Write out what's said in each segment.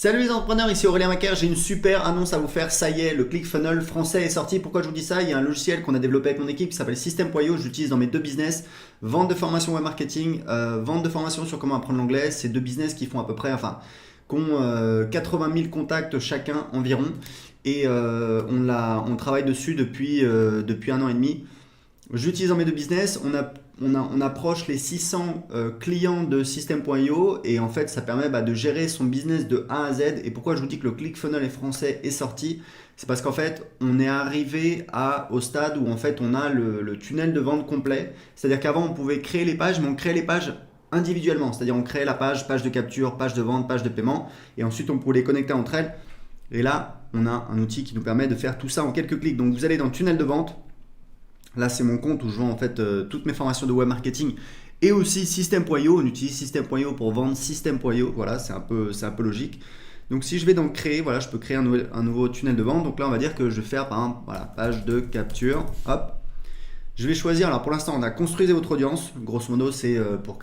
Salut les entrepreneurs, ici Aurélien Macaire, j'ai une super annonce à vous faire, ça y est, le ClickFunnels français est sorti. Pourquoi je vous dis ça? Il y a un logiciel qu'on a développé avec mon équipe qui s'appelle System.io, je l'utilise dans mes deux business, vente de formation web marketing, vente de formation sur comment apprendre l'anglais. C'est deux business qui font à peu près, qui ont 80 000 contacts chacun environ. Et on travaille dessus depuis un an et demi. J'utilise dans mes deux business, on approche les 600 clients de System.io et en fait ça permet de gérer son business de A à Z. Et pourquoi je vous dis que le ClickFunnels français est sorti, c'est parce qu'en fait on est arrivé au stade où en fait on a le tunnel de vente complet. C'est-à-dire qu'avant on pouvait créer les pages, mais on créait les pages individuellement. C'est-à-dire on créait la page de capture, page de vente, page de paiement et ensuite on pouvait les connecter entre elles. Et là on a un outil qui nous permet de faire tout ça en quelques clics. Donc vous allez dans le tunnel de vente. Là, c'est mon compte où je vends en fait toutes mes formations de web marketing et aussi System.io. On utilise System.io pour vendre System.io. Voilà, c'est un peu logique. Donc, si je vais dans créer, voilà, je peux créer un nouveau tunnel de vente. Donc là, on va dire que je vais faire par exemple, voilà, page de capture. Hop. Je vais choisir. Alors, pour l'instant, on a construisez votre audience. Grosso modo, c'est pour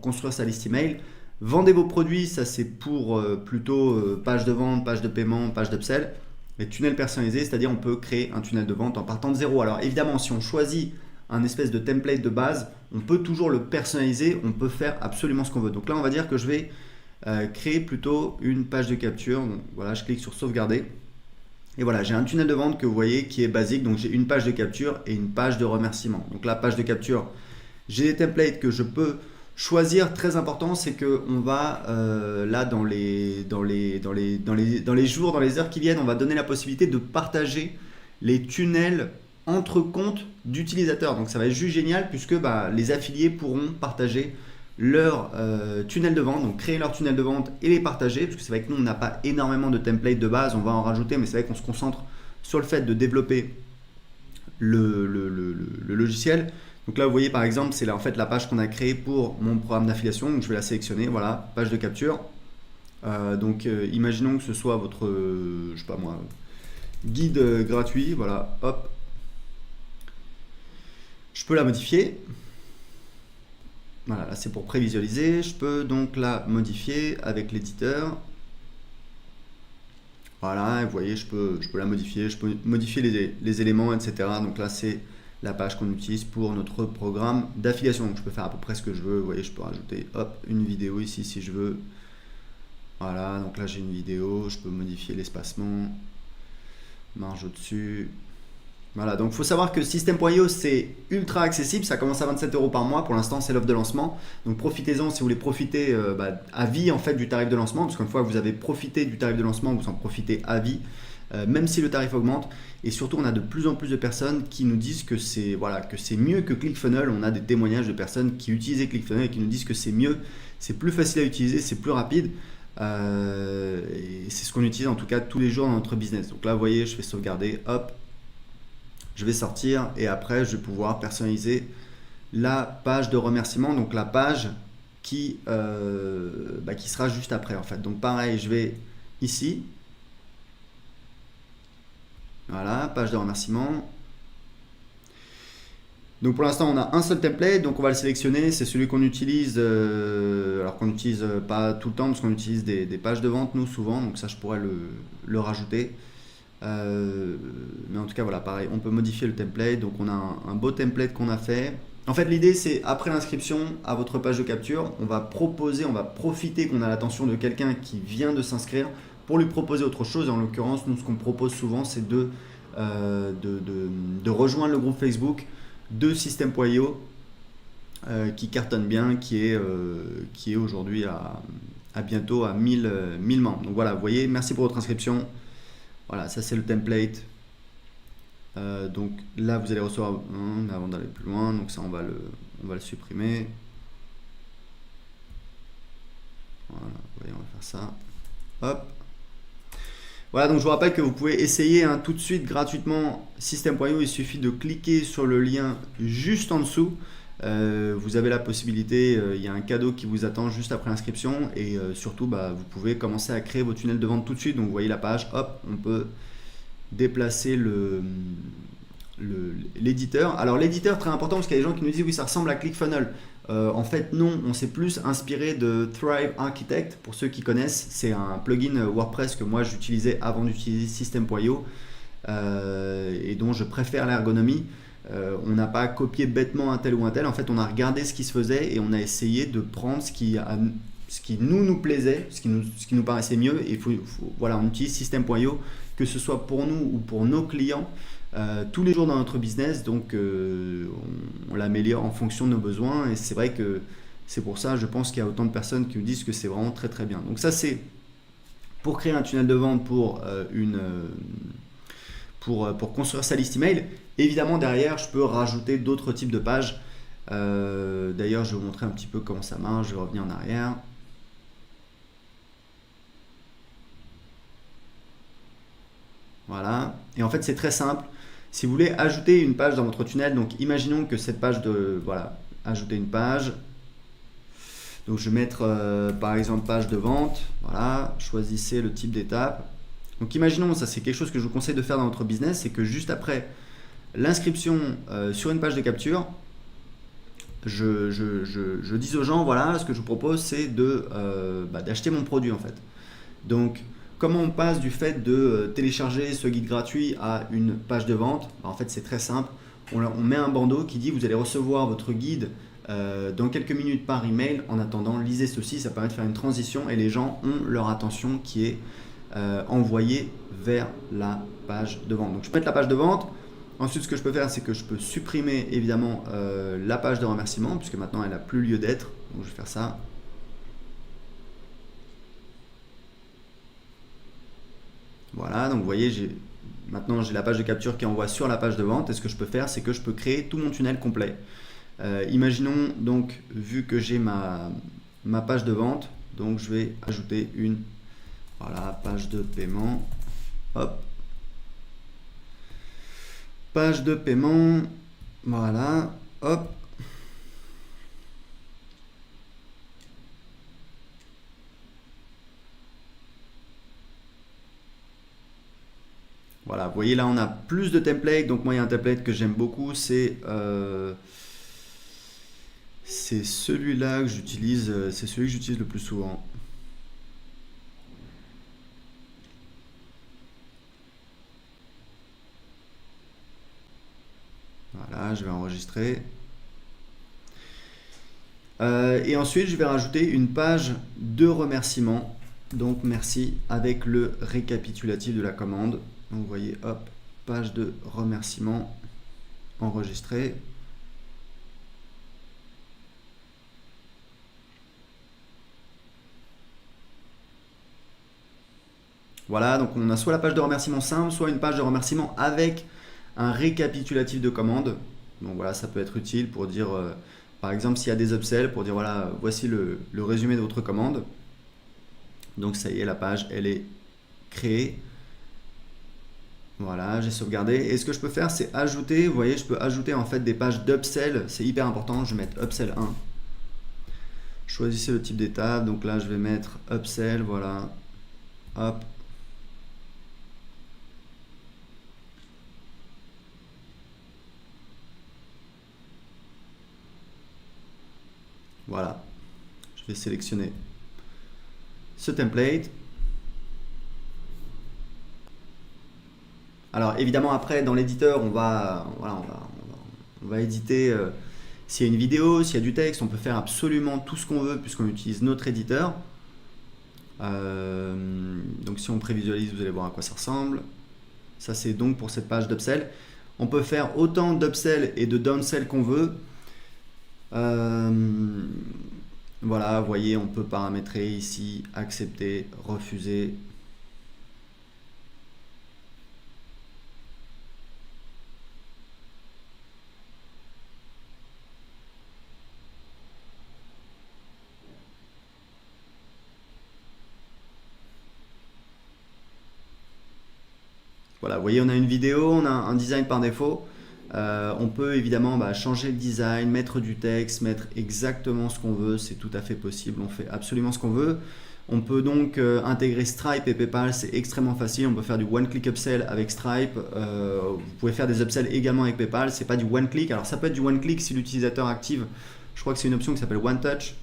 construire sa liste email. Vendez vos produits. Ça, c'est pour plutôt page de vente, page de paiement, page d'upsell. Les tunnels personnalisés, c'est-à-dire on peut créer un tunnel de vente en partant de zéro. Alors évidemment, si on choisit un espèce de template de base, on peut toujours le personnaliser, on peut faire absolument ce qu'on veut. Donc là, on va dire que je vais créer plutôt une page de capture. Donc, voilà, je clique sur sauvegarder. Et voilà, j'ai un tunnel de vente que vous voyez qui est basique. Donc j'ai une page de capture et une page de remerciement. Donc la page de capture, j'ai des templates que je peux choisir. Très important, c'est que on va là dans les jours, dans les heures qui viennent, on va donner la possibilité de partager les tunnels entre comptes d'utilisateurs. Donc ça va être juste génial puisque les affiliés pourront partager leur tunnel de vente, donc créer leur tunnel de vente et les partager, parce que c'est vrai que nous on n'a pas énormément de templates de base, on va en rajouter, mais c'est vrai qu'on se concentre sur le fait de développer le logiciel. Donc là, vous voyez par exemple, c'est là en fait la page qu'on a créée pour mon programme d'affiliation. Donc je vais la sélectionner, voilà, page de capture. Imaginons que ce soit votre, je sais pas moi, guide gratuit, voilà, hop. Je peux la modifier. Voilà, là c'est pour prévisualiser. Je peux donc la modifier avec l'éditeur. Voilà, vous voyez, je peux la modifier, je peux modifier les éléments, etc. Donc là, c'est la page qu'on utilise pour notre programme d'affiliation. Donc je peux faire à peu près ce que je veux. Vous voyez, je peux rajouter une vidéo ici si je veux. Voilà, donc là j'ai une vidéo, je peux modifier l'espacement, marge au-dessus. Voilà, donc il faut savoir que System.io c'est ultra accessible, ça commence à 27 € par mois. Pour l'instant, c'est l'offre de lancement. Donc profitez-en si vous voulez profiter à vie en fait du tarif de lancement, parce qu'une fois que vous avez profité du tarif de lancement, vous en profitez à vie. Même si le tarif augmente. Et surtout, on a de plus en plus de personnes qui nous disent que c'est mieux que ClickFunnels. On a des témoignages de personnes qui utilisaient ClickFunnels et qui nous disent que c'est mieux, c'est plus facile à utiliser, c'est plus rapide. Et c'est ce qu'on utilise en tout cas tous les jours dans notre business. Donc là, vous voyez, je fais sauvegarder, hop, je vais sortir et après, je vais pouvoir personnaliser la page de remerciement. Donc la page qui sera juste après en fait. Donc pareil, je vais ici. Voilà, page de remerciement. Donc pour l'instant, on a un seul template, donc on va le sélectionner. C'est celui qu'on utilise, alors qu'on n'utilise pas tout le temps, parce qu'on utilise des pages de vente, nous, souvent. Donc ça, je pourrais le rajouter. Mais en tout cas, voilà, pareil, on peut modifier le template. Donc on a un beau template qu'on a fait. En fait, l'idée, c'est après l'inscription à votre page de capture, on va profiter qu'on a l'attention de quelqu'un qui vient de s'inscrire pour lui proposer autre chose. En l'occurrence, nous, ce qu'on propose souvent, c'est de rejoindre le groupe Facebook de System.io qui cartonne bien, qui est aujourd'hui à bientôt à 1000 membres. Donc voilà, vous voyez, merci pour votre inscription. Voilà, ça c'est le template. Donc là, vous allez recevoir avant d'aller plus loin. Donc ça, on va le supprimer. Voilà, vous voyez, on va faire ça. Hop. Voilà, donc je vous rappelle que vous pouvez essayer tout de suite gratuitement System.io. Il suffit de cliquer sur le lien juste en dessous. Vous avez la possibilité, il y a un cadeau qui vous attend juste après l'inscription. Et surtout, vous pouvez commencer à créer vos tunnels de vente tout de suite. Donc vous voyez la page, hop, on peut déplacer l'éditeur. Alors l'éditeur, très important, parce qu'il y a des gens qui nous disent oui, ça ressemble à ClickFunnels. En fait, non, on s'est plus inspiré de Thrive Architect. Pour ceux qui connaissent, c'est un plugin WordPress que moi j'utilisais avant d'utiliser System.io et dont je préfère l'ergonomie. On n'a pas copié bêtement un tel ou un tel. En fait, on a regardé ce qui se faisait et on a essayé de prendre ce qui nous plaisait, ce qui nous paraissait mieux. Et voilà, on utilise System.io, que ce soit pour nous ou pour nos clients. Tous les jours dans notre business, donc on l'améliore en fonction de nos besoins, et c'est vrai que c'est pour ça, je pense qu'il y a autant de personnes qui nous disent que c'est vraiment très très bien. Donc ça, c'est pour créer un tunnel de vente pour construire sa liste email. Évidemment, derrière, je peux rajouter d'autres types de pages. D'ailleurs, je vais vous montrer un petit peu comment ça marche. Je vais revenir en arrière. Voilà, et en fait c'est très simple. Si vous voulez ajouter une page dans votre tunnel, donc imaginons que cette page voilà, ajouter une page. Donc je vais mettre par exemple page de vente, voilà, choisissez le type d'étape. Donc imaginons, ça c'est quelque chose que je vous conseille de faire dans votre business, c'est que juste l'inscription sur une page de capture, je dis aux gens, voilà, ce que je vous propose c'est d'acheter mon produit en fait. Donc comment on passe du fait de télécharger ce guide gratuit à une page de vente? En fait, c'est très simple. On met un bandeau qui dit vous allez recevoir votre guide dans quelques minutes par email. En attendant, lisez ceci. Ça permet de faire une transition et les gens ont leur attention qui est envoyée vers la page de vente. Donc, je peux mettre la page de vente. Ensuite, ce que je peux faire, c'est que je peux supprimer évidemment la page de remerciement puisque maintenant elle n'a plus lieu d'être. Donc, je vais faire ça. Voilà, donc vous voyez, maintenant j'ai la page de capture qui envoie sur la page de vente. Et ce que je peux faire, c'est que je peux créer tout mon tunnel complet. Imaginons donc, vu que j'ai ma page de vente, donc je vais ajouter une page de paiement. Hop. Page de paiement. Voilà. Hop. Voilà, vous voyez là on a plus de templates, donc moi il y a un template que j'aime beaucoup, c'est celui-là que j'utilise, c'est celui que j'utilise le plus souvent. Voilà, je vais enregistrer. Et ensuite je vais rajouter une page de remerciement, donc merci, avec le récapitulatif de la commande. Donc vous voyez, hop, page de remerciement enregistrée. Voilà, donc on a soit la page de remerciement simple, soit une page de remerciement avec un récapitulatif de commande. Donc voilà, ça peut être utile pour dire, par exemple, s'il y a des upsells, pour dire voilà, voici le résumé de votre commande. Donc ça y est, la page, elle est créée. Voilà, j'ai sauvegardé. Et ce que je peux faire, c'est ajouter. Vous voyez, je peux ajouter en fait des pages d'upsell. C'est hyper important. Je vais mettre upsell 1. Choisissez le type d'étape. Donc là, je vais mettre upsell. Voilà. Hop. Voilà. Je vais sélectionner ce template. Alors évidemment après dans l'éditeur on va éditer s'il y a une vidéo, s'il y a du texte, on peut faire absolument tout ce qu'on veut puisqu'on utilise notre éditeur. Donc si on prévisualise, vous allez voir à quoi ça ressemble. Ça c'est donc pour cette page d'upsell. On peut faire autant d'upsell et de downsell qu'on veut. Voilà, vous voyez, on peut paramétrer ici, accepter, refuser. Voilà, vous voyez, on a une vidéo, on a un design par défaut. On peut évidemment changer le design, mettre du texte, mettre exactement ce qu'on veut, c'est tout à fait possible, on fait absolument ce qu'on veut. On peut donc intégrer Stripe et PayPal, c'est extrêmement facile. On peut faire du one-click upsell avec Stripe. Vous pouvez faire des upsells également avec PayPal. C'est pas du one-click. Alors ça peut être du one-click si l'utilisateur active. Je crois que c'est une option qui s'appelle One Touch.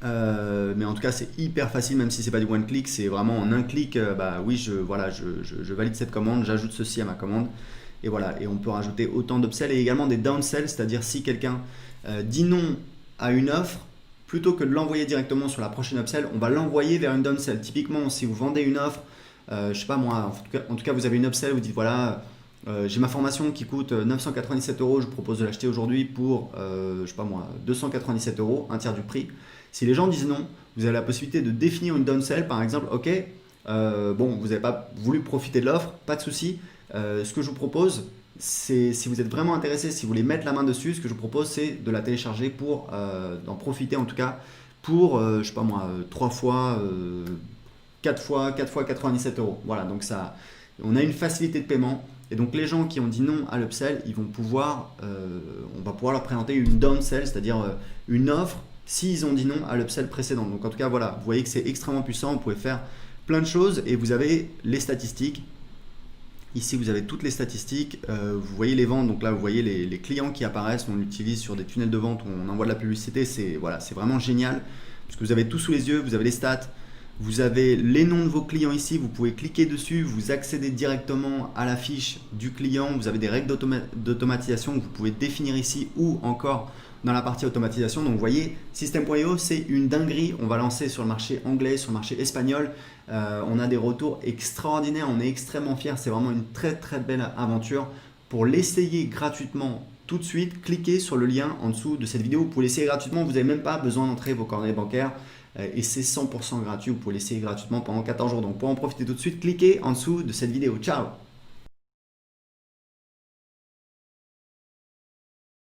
Mais en tout cas, c'est hyper facile, même si c'est pas du one-click. C'est vraiment en un clic. Oui, je valide cette commande, j'ajoute ceci à ma commande. Et voilà. Et on peut rajouter autant d'upsells et également des downsells, c'est-à-dire si quelqu'un dit non à une offre, plutôt que de l'envoyer directement sur la prochaine upsell, on va l'envoyer vers une downsell. Typiquement, si vous vendez une offre, je sais pas moi, en tout cas vous avez une upsell, vous dites voilà, j'ai ma formation qui coûte 997 €, je vous propose de l'acheter aujourd'hui pour, je sais pas moi, 297 €, un tiers du prix. Si les gens disent non, vous avez la possibilité de définir une downsell, par exemple, ok, vous n'avez pas voulu profiter de l'offre, pas de souci. Ce que je vous propose, c'est si vous êtes vraiment intéressé, si vous voulez mettre la main dessus, ce que je vous propose, c'est de la télécharger pour d'en profiter en tout cas pour, je sais pas moi, 3 fois, 4 fois 97 €. Voilà, donc ça, on a une facilité de paiement. Et donc les gens qui ont dit non à l'upsell, ils vont pouvoir, on va pouvoir leur présenter une downsell, c'est-à-dire une offre s'ils ont dit non à l'upsell précédent. Donc en tout cas, voilà, vous voyez que c'est extrêmement puissant, vous pouvez faire plein de choses et vous avez les statistiques. Ici, vous avez toutes les statistiques, vous voyez les ventes, donc là, vous voyez les clients qui apparaissent, on l'utilise sur des tunnels de vente où on envoie de la publicité, c'est voilà, c'est vraiment génial, parce que vous avez tout sous les yeux, vous avez les stats, vous avez les noms de vos clients ici, vous pouvez cliquer dessus, vous accédez directement à la fiche du client, vous avez des règles d'automatisation que vous pouvez définir ici ou encore dans la partie automatisation. Donc vous voyez, System.io, c'est une dinguerie. On va lancer sur le marché anglais, sur le marché espagnol. On a des retours extraordinaires, on est extrêmement fiers. C'est vraiment une très très belle aventure. Pour l'essayer gratuitement tout de suite, cliquez sur le lien en dessous de cette vidéo. Vous pouvez l'essayer gratuitement, vous n'avez même pas besoin d'entrer vos coordonnées bancaires. Et c'est 100% gratuit, vous pouvez l'essayer gratuitement pendant 14 jours. Donc pour en profiter tout de suite, cliquez en dessous de cette vidéo. Ciao!